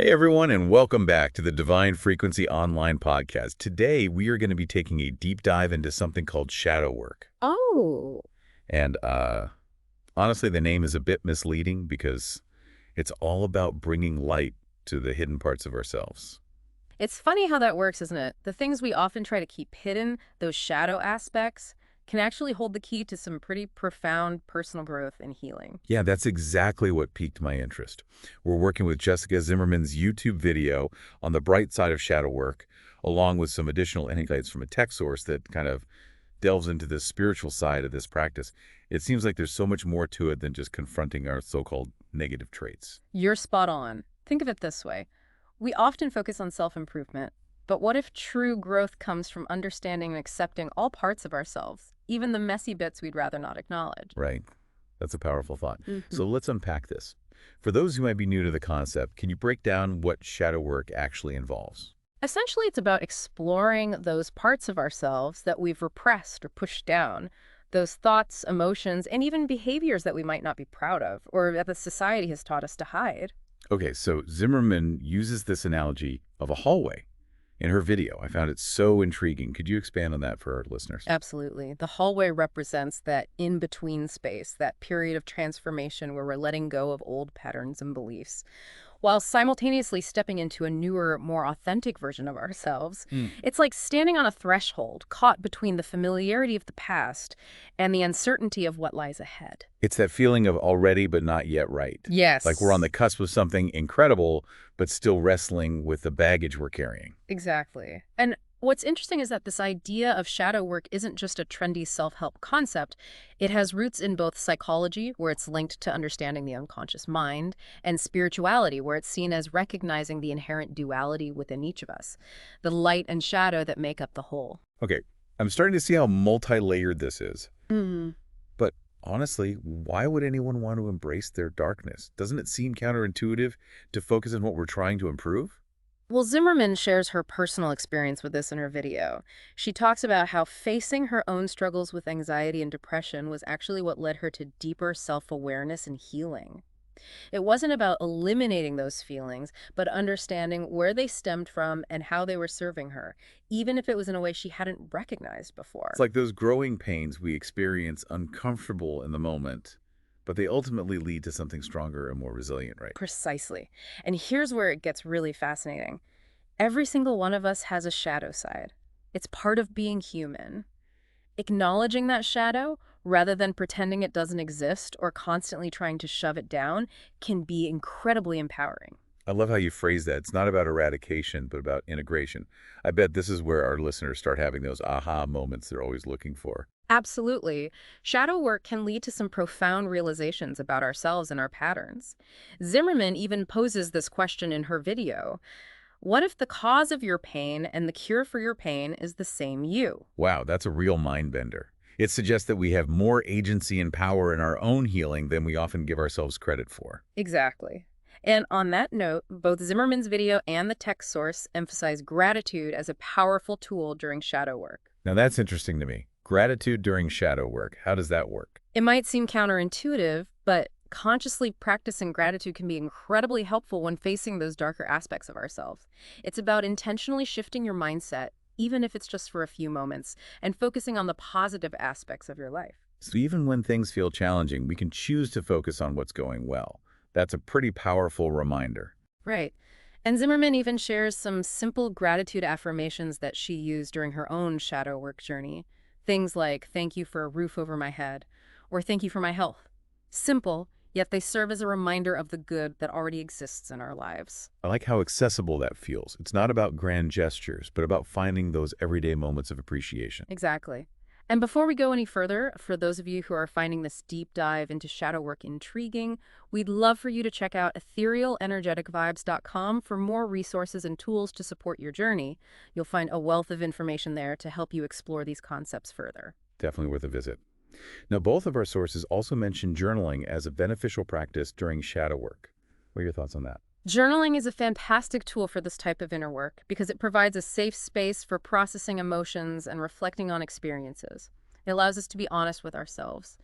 Hey everyone, and welcome back to the Divine Frequency Online Podcast. Today, we are going to be taking a deep dive into something called shadow work. Oh, And honestly, the name is a bit misleading because it's all about bringing light to the hidden parts of ourselves. it's funny how that works, isn't it? The things we often try to keep hidden, those shadow aspects, can actually hold the key to some pretty profound personal growth and healing. Yeah, that's exactly what piqued my interest. We're working with Jessica Zimmerman's YouTube video on the bright side of shadow work, along with some additional insights from a tech source that kind of delves into the spiritual side of this practice. It seems like there's so much more to it than just confronting our so-called negative traits. You're spot on. Think of it this way. We often focus on self-improvement, but what if true growth comes from understanding and accepting all parts of ourselves, even the messy bits we'd rather not acknowledge? Right. That's a powerful thought. Mhm. So let's unpack this. For those who might be new to the concept, can you break down what shadow work actually involves? Essentially, it's about exploring those parts of ourselves that we've repressed or pushed down, those thoughts, emotions, and even behaviors that we might not be proud of or that the society has taught us to hide. Okay, so Zimmerman uses this analogy of a hallway in her video. I found it so intriguing. Could you expand on that for our listeners? Absolutely. The hallway represents that in-between space, that period of transformation where we're letting go of old patterns and beliefs, while simultaneously stepping into a newer, more authentic version of ourselves. It's like standing on a threshold, caught between the familiarity of the past and the uncertainty of what lies ahead. It's that feeling of already but not yet right. Like we're on Yes, the cusp of something incredible, but still wrestling with the baggage we're carrying. exactly. And what's interesting is that this idea of shadow work isn't just a trendy self-help concept. It has roots in both psychology, where it's linked to understanding the unconscious mind, and spirituality, where it's seen as recognizing the inherent duality within each of us, the light and shadow that make up the whole. Okay, I'm starting to see how multi-layered this is. Mhm. But honestly, why would anyone want to embrace their darkness? Doesn't it seem counterintuitive to focus on what we're trying to improve? Well, Zimmerman shares her personal experience with this in her video. She talks about how facing her own struggles with anxiety and depression was actually what led her to deeper self-awareness and healing. It wasn't about eliminating those feelings, but understanding where they stemmed from and how they were serving her, even if it was in a way she hadn't recognized It's before. like those growing pains we experience uncomfortable in the moment, but they ultimately lead to something stronger and more resilient, right? Precisely. And here's where it gets really fascinating. Every single one of us has a shadow side. It's part of being human. Acknowledging that shadow, rather than pretending it doesn't exist or constantly trying to shove it down, can be incredibly empowering. I love how you phrase that. It's not about eradication, but about integration. I bet this is where our listeners start having those aha moments they're always looking for. Absolutely. Shadow work can lead to some profound realizations about ourselves and our patterns. Zimmerman even poses this question in her video. What if the cause of your pain and the cure for your pain is the same you? Wow, that's a real mind bender. It suggests that we have more agency and power in our own healing than we often give ourselves credit for. Exactly. And on that note, both Zimmerman's video and the text source emphasize gratitude as a powerful tool during shadow work. Now that's interesting to me. Gratitude during shadow work. How does that work? It might seem counterintuitive, but consciously practicing gratitude can be incredibly helpful when facing those darker aspects of ourselves. It's about intentionally shifting your mindset, even if it's just for a few moments, and focusing on the positive aspects of your life. So even when things feel challenging, we can choose to focus on what's going well. That's a pretty powerful reminder. Right. And Zimmerman even shares some simple gratitude affirmations that she used during her own shadow work journey. Things like, thank you for a roof over my head, or thank you for my health. Simple, yet they serve as a reminder of the good that already exists in our lives. I like how accessible that feels. It's not about grand gestures, but about finding those everyday moments of appreciation. Exactly. And before we go any further, for those of you who are finding this deep dive into shadow work intriguing, we'd love for you to check out etherealenergeticvibes.com for more resources and tools to support your journey. You'll find a wealth of information there to help you explore these concepts further. Definitely worth a visit. Now, both of our sources also mention journaling as a beneficial practice during shadow work. What are your thoughts on that? Journaling is a fantastic tool for this type of inner work because it provides a safe space for processing emotions and reflecting on experiences. It allows us to be honest with ourselves,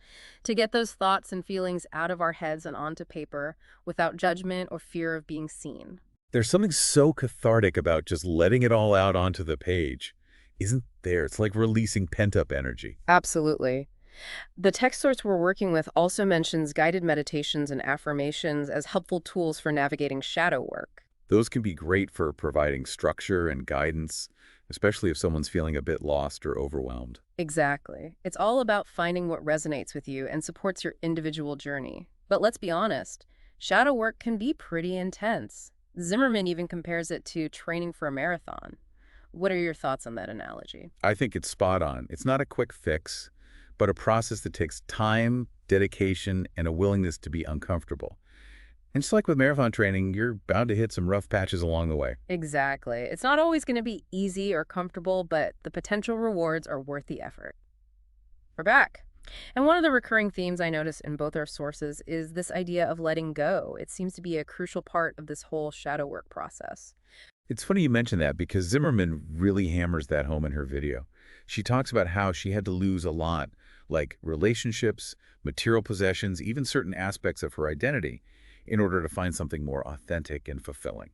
to get those thoughts and feelings out of our heads and onto paper without judgment or fear of being seen. There's something so cathartic about just letting it all out onto the page. Isn't there? It's like releasing pent-up energy. Absolutely. The text source we're working with also mentions guided meditations and affirmations as helpful tools for navigating shadow work. Those can be great for providing structure and guidance, especially if someone's feeling a bit lost or overwhelmed. Exactly. It's all about finding what resonates with you and supports your individual journey. But let's be honest, shadow work can be pretty intense. Zimmerman even compares it to training for a marathon. What are your thoughts on that analogy? I think it's spot on. It's not a quick fix, but a process that takes time, dedication, and a willingness to be uncomfortable. And just like with marathon training, you're bound to hit some rough patches along the way. Exactly. It's not always going to be easy or comfortable, but the potential rewards are worth the effort. We're back. And one of the recurring themes I notice in both our sources is this idea of letting go. It seems to be a crucial part of this whole shadow work process. It's funny you mention that because Zimmerman really hammers that home in her video. She talks about how she had to lose a lot, like relationships, material possessions, even certain aspects of her identity, in order to find something more authentic and fulfilling.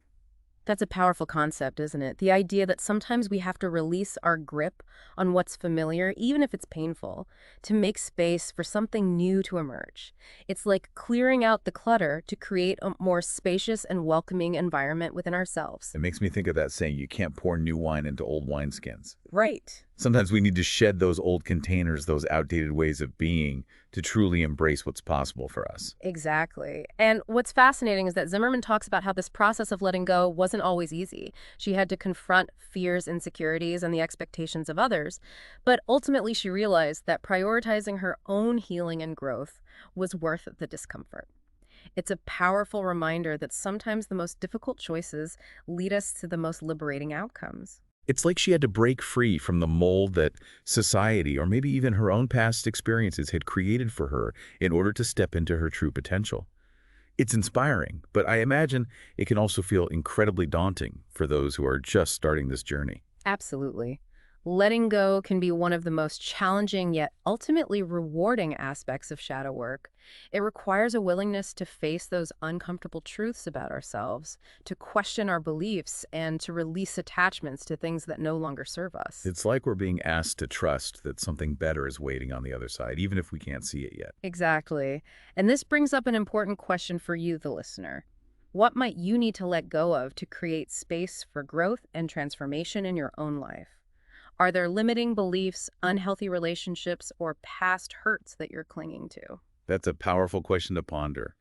That's a powerful concept, isn't it? The idea that sometimes we have to release our grip on what's familiar, even if it's painful, to make space for something new to emerge. It's like clearing out the clutter to create a more spacious and welcoming environment within ourselves. It makes me think of that saying, you can't pour new wine into old wineskins. Right. Sometimes we need to shed those old containers, those outdated ways of being, to truly embrace what's possible for us. Exactly. And what's fascinating is that Zimmerman talks about how this process of letting go wasn't always easy. She had to confront fears, insecurities, and the expectations of others. But ultimately, she realized that prioritizing her own healing and growth was worth the discomfort. It's a powerful reminder that sometimes the most difficult choices lead us to the most liberating outcomes. It's like she had to break free from the mold that society, or maybe even her own past experiences, had created for her in order to step into her true potential. It's inspiring, but I imagine it can also feel incredibly daunting for those who are just starting this journey. Absolutely. Letting go can be one of the most challenging yet ultimately rewarding aspects of shadow work. It requires a willingness to face those uncomfortable truths about ourselves, to question our beliefs, and to release attachments to things that no longer serve us. It's like we're being asked to trust that something better is waiting on the other side, even if we can't see it yet. Exactly. And this brings up an important question for you, the listener. What might you need to let go of to create space for growth and transformation in your own life? Are there limiting beliefs, unhealthy relationships, or past hurts that you're clinging to? That's a powerful question to ponder.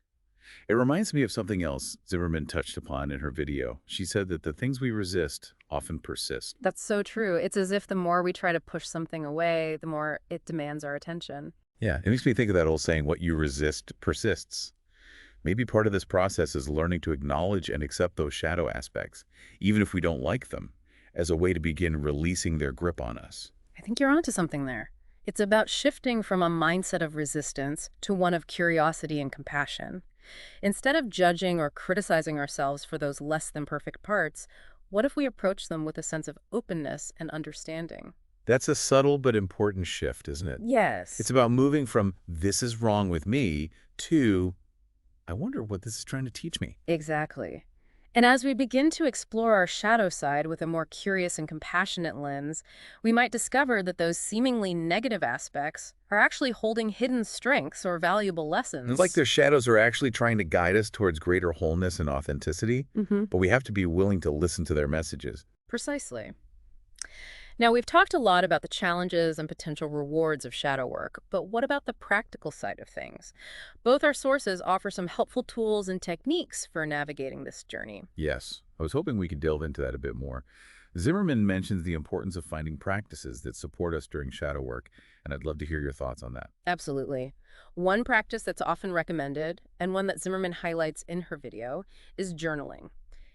It reminds me of something else Zimmerman touched upon in her video. She said that the things we resist often persist. That's so true. It's as if the more we try to push something away, the more it demands our attention. Yeah, it makes me think of that old saying, what you resist persists. Maybe part of this process is learning to acknowledge and accept those shadow aspects, even if we don't like them, as a way to begin releasing their grip on us. I think you're onto something there. It's about shifting from a mindset of resistance to one of curiosity and compassion. Instead of judging or criticizing ourselves for those less than perfect parts, what if we approach them with a sense of openness and understanding? That's a subtle but important shift, isn't it? Yes. It's about moving from this is wrong with me to I wonder what this is trying to teach me. Exactly. And as we begin to explore our shadow side with a more curious and compassionate lens, we might discover that those seemingly negative aspects are actually holding hidden strengths or valuable lessons. It's like their shadows are actually trying to guide us towards greater wholeness and authenticity, but we have to be willing to listen to their messages. Precisely. Now, we've talked a lot about the challenges and potential rewards of shadow work, but what about the practical side of things? Both our sources offer some helpful tools and techniques for navigating this journey. Yes, I was hoping we could delve into that a bit more. Zimmerman mentions the importance of finding practices that support us during shadow work, and I'd love to hear your thoughts on that. Absolutely. One practice that's often recommended, and one that Zimmerman highlights in her video, is journaling.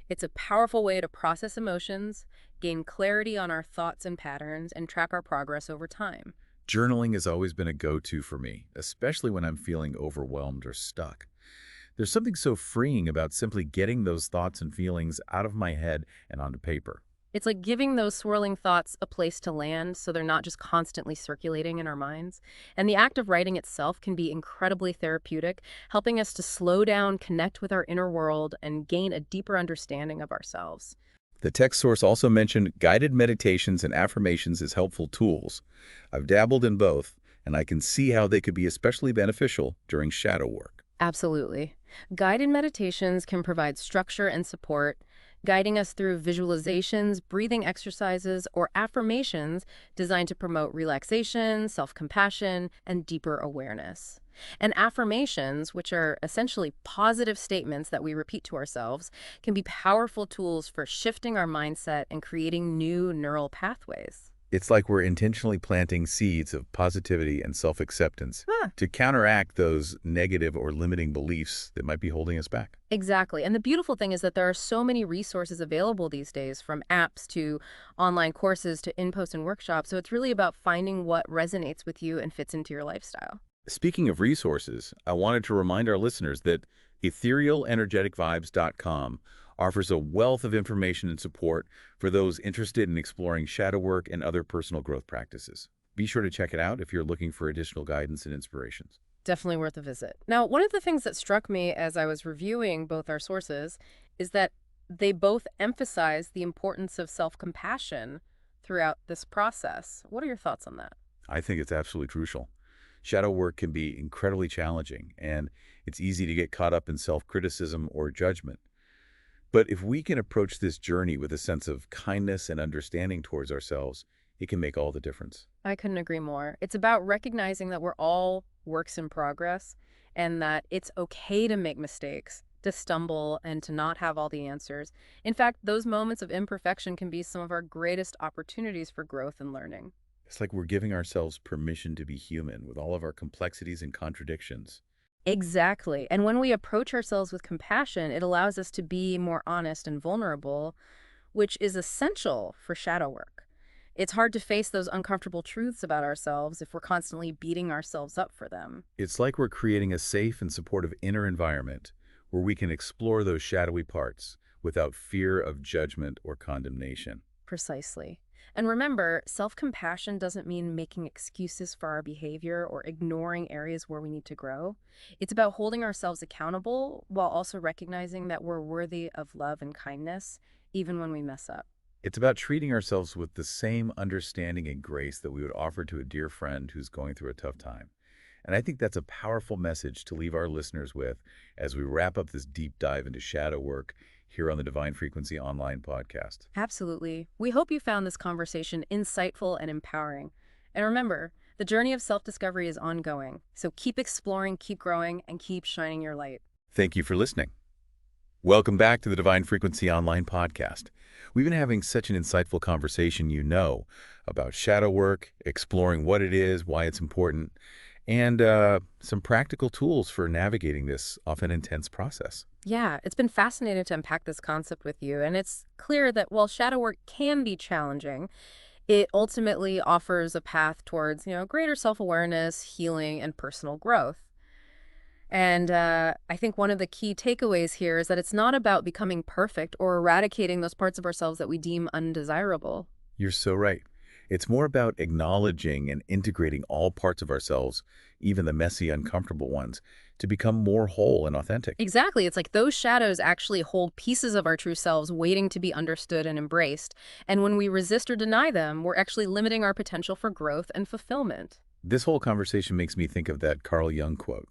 It's a powerful way to process emotions, gain clarity on our thoughts and patterns, and track our progress over time. Journaling has always been a go-to for me, especially when I'm feeling overwhelmed or stuck. There's something so freeing about simply getting those thoughts and feelings out of my head and onto paper. It's like giving those swirling thoughts a place to land so they're not just constantly circulating in our minds. And the act of writing itself can be incredibly therapeutic, helping us to slow down, connect with our inner world, and gain a deeper understanding of ourselves. The text source also mentioned guided meditations and affirmations as helpful tools. I've dabbled in both, and I can see how they could be especially beneficial during shadow work. Absolutely. Guided meditations can provide structure and support, guiding us through visualizations, breathing exercises, or affirmations designed to promote relaxation, self-compassion, and deeper awareness. And affirmations, which are essentially positive statements that we repeat to ourselves, can be powerful tools for shifting our mindset and creating new neural pathways. It's like we're intentionally planting seeds of positivity and self-acceptance Huh. to counteract those negative or limiting beliefs that might be holding us back. Exactly. And the beautiful thing is that there are so many resources available these days, from apps to online courses to in-person workshops. So it's really about finding what resonates with you and fits into your lifestyle. Speaking of resources, I wanted to remind our listeners that etherealenergeticvibes.com offers a wealth of information and support for those interested in exploring shadow work and other personal growth practices. Be sure to check it out if you're looking for additional guidance and inspirations. Definitely worth a visit. Now, one of the things that struck me as I was reviewing both our sources is that they both emphasize the importance of self-compassion throughout this process. What are your thoughts on that? I think it's absolutely crucial. Shadow work can be incredibly challenging, and it's easy to get caught up in self-criticism or judgment. But if we can approach this journey with a sense of kindness and understanding towards ourselves, it can make all the difference. I couldn't agree more. It's about recognizing that we're all works in progress and that it's okay to make mistakes, to stumble, and to not have all the answers. In fact, those moments of imperfection can be some of our greatest opportunities for growth and learning. It's like we're giving ourselves permission to be human with all of our complexities and contradictions. Exactly. And when we approach ourselves with compassion, it allows us to be more honest and vulnerable, which is essential for shadow work. It's hard to face those uncomfortable truths about ourselves if we're constantly beating ourselves up for them. It's like we're creating a safe and supportive inner environment where we can explore those shadowy parts without fear of judgment or condemnation. Precisely. And remember, self-compassion doesn't mean making excuses for our behavior or ignoring areas where we need to grow. It's about holding ourselves accountable while also recognizing that we're worthy of love and kindness, even when we mess up. It's about treating ourselves with the same understanding and grace that we would offer to a dear friend who's going through a tough time. And I think that's a powerful message to leave our listeners with as we wrap up this deep dive into shadow work here on the Divine Frequency Online podcast. Absolutely. We hope you found this conversation insightful and empowering. And remember, the journey of self-discovery is ongoing. So keep exploring, keep growing, and keep shining your light. Thank you for listening. Welcome back to the Divine Frequency Online podcast. We've been having such an insightful conversation, about shadow work, exploring what it is, why it's important, and some practical tools for navigating this often intense process. Yeah, it's been fascinating to unpack this concept with you. And it's clear that while shadow work can be challenging, it ultimately offers a path towards, greater self-awareness, healing, and personal growth. And I think one of the key takeaways here is that it's not about becoming perfect or eradicating those parts of ourselves that we deem undesirable. You're so right. It's more about acknowledging and integrating all parts of ourselves, even the messy, uncomfortable ones, to become more whole and authentic. Exactly. It's like those shadows actually hold pieces of our true selves waiting to be understood and embraced. And when we resist or deny them, we're actually limiting our potential for growth and fulfillment. This whole conversation makes me think of that Carl Jung quote.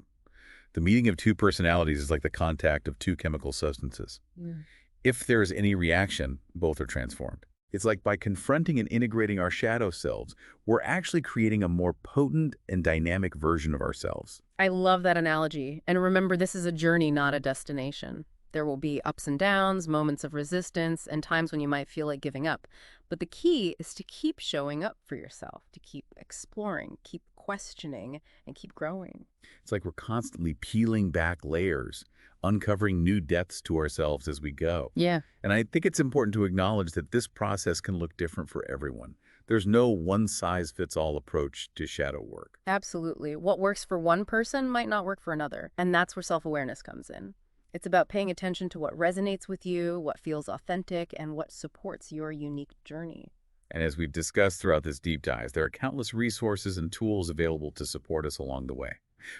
The meeting of two personalities is like the contact of two chemical substances. Mm. If there is any reaction, both are transformed. It's like by confronting and integrating our shadow selves, we're actually creating a more potent and dynamic version of ourselves. I love that analogy. And remember, this is a journey, not a destination. There will be ups and downs, moments of resistance, and times when you might feel like giving up. But the key is to keep showing up for yourself, to keep exploring, keep questioning, and keep growing. It's like we're constantly peeling back layers, uncovering new depths to ourselves as we go. Yeah. And I think it's important to acknowledge that this process can look different for everyone. There's no one-size-fits-all approach to shadow work. Absolutely. What works for one person might not work for another, and that's where self-awareness comes in. It's about paying attention to what resonates with you, what feels authentic, and what supports your unique journey. And as we've discussed throughout this deep dive, there are countless resources and tools available to support us along the way.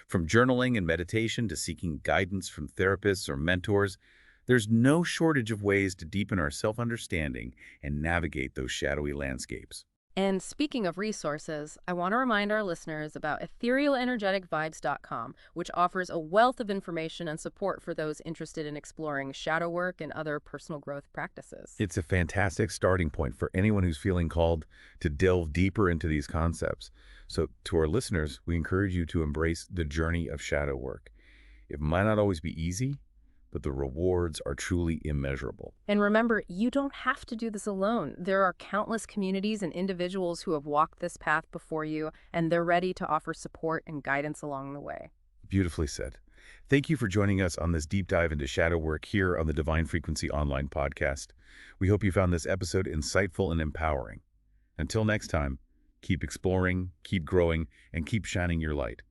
From journaling and meditation to seeking guidance from therapists or mentors, there's no shortage of ways to deepen our self-understanding and navigate those shadowy landscapes. And speaking of resources, I want to remind our listeners about etherealenergeticvibes.com, which offers a wealth of information and support for those interested in exploring shadow work and other personal growth practices. It's a fantastic starting point for anyone who's feeling called to delve deeper into these concepts. So to our listeners, we encourage you to embrace the journey of shadow work. It might not always be easy, but the rewards are truly immeasurable. And remember, you don't have to do this alone. There are countless communities and individuals who have walked this path before you, and they're ready to offer support and guidance along the way. Beautifully said. Thank you for joining us on this deep dive into shadow work here on the Divine Frequency Online podcast. We hope you found this episode insightful and empowering. Until next time, keep exploring, keep growing, and keep shining your light.